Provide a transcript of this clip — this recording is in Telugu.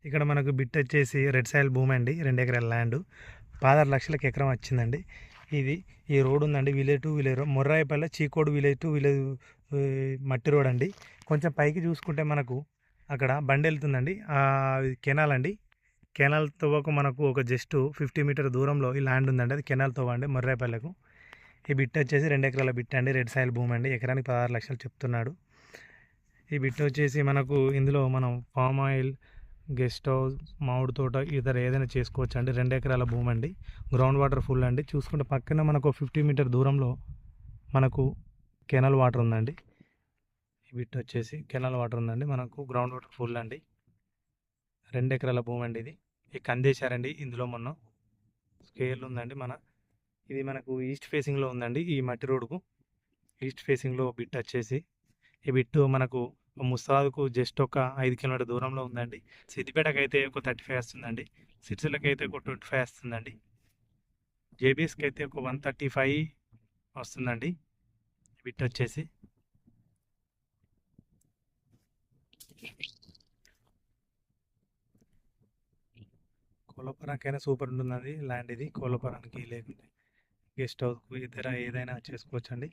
ఇక్కడ మనకు బిట్ వచ్చేసి రెడ్ సాయిల్ భూమి అండి, 2 ఎకరాల ల్యాండ్, 16 లక్షలకు ఎకరం వచ్చిందండి. ఇది ఈ రోడ్ ఉందండి, village to village, Morrayipalle Chikodu village to village మట్టి రోడ్ అండి. కొంచెం పైకి చూసుకుంటే మనకు అక్కడ బండి వెళ్తుందండి, కెనాల్ అండి. కెనాల్ తవ్వకు మనకు ఒక జస్ట్ 50 మీటర్ దూరంలో ఈ ల్యాండ్ ఉందండి, అది కెనాల్ తవ్వ అండి మొర్రాయిపల్లెకు. ఈ బిట్ వచ్చేసి 2 ఎకరాల బిట్ అండి, రెడ్ సాయిల్ భూమి అండి, ఎకరానికి 16 లక్షలు చెప్తున్నాడు. ఈ బిట్ వచ్చేసి మనకు ఇందులో మనం పామ్ ఆయిల్, గెస్ట్ హౌస్, మామిడి తోట ఇతర ఏదైనా చేసుకోవచ్చు అండి. 2 ఎకరాల భూమి అండి, గ్రౌండ్ వాటర్ ఫుల్ అండి. చూసుకుంటే పక్కన మనకు 50 మీటర్ దూరంలో మనకు కెనాల్ వాటర్ ఉందండి. ఈ బిట్ వచ్చేసి కెనాల్ వాటర్ ఉందండి, మనకు గ్రౌండ్ వాటర్ ఫుల్ అండి. 2 ఎకరాల భూమి అండి ఇది. ఈ కందేశారండి ఇందులో మొన్న స్కేల్ ఉందండి. ఇది మనకు ఈస్ట్ ఫేసింగ్లో ఉందండి, ఈ మట్టి రోడ్డుకు ఈస్ట్ ఫేసింగ్లో బిట్ వచ్చేసి. ఈ బిట్టు మనకు ముస్తాదుకు జస్ట్ ఒక 5 కిలోమీటర్ దూరంలో ఉందండి. సిద్దిపేటకి అయితే ఒక 35 వస్తుందండి, సిరిసిల్లకి అయితే ఒక 25 వస్తుందండి, జేబీఎస్కి అయితే ఒక 135 వస్తుందండి బిట్ వచ్చేసి. కోళ్ళపురానికైనా సూపర్ ఉంటుందండి ల్యాండ్ ఇది. కోళ్ళపురానికి లేకుంటే గెస్ట్ హౌస్కు ఇతర ఏదైనా చేసుకోవచ్చండి.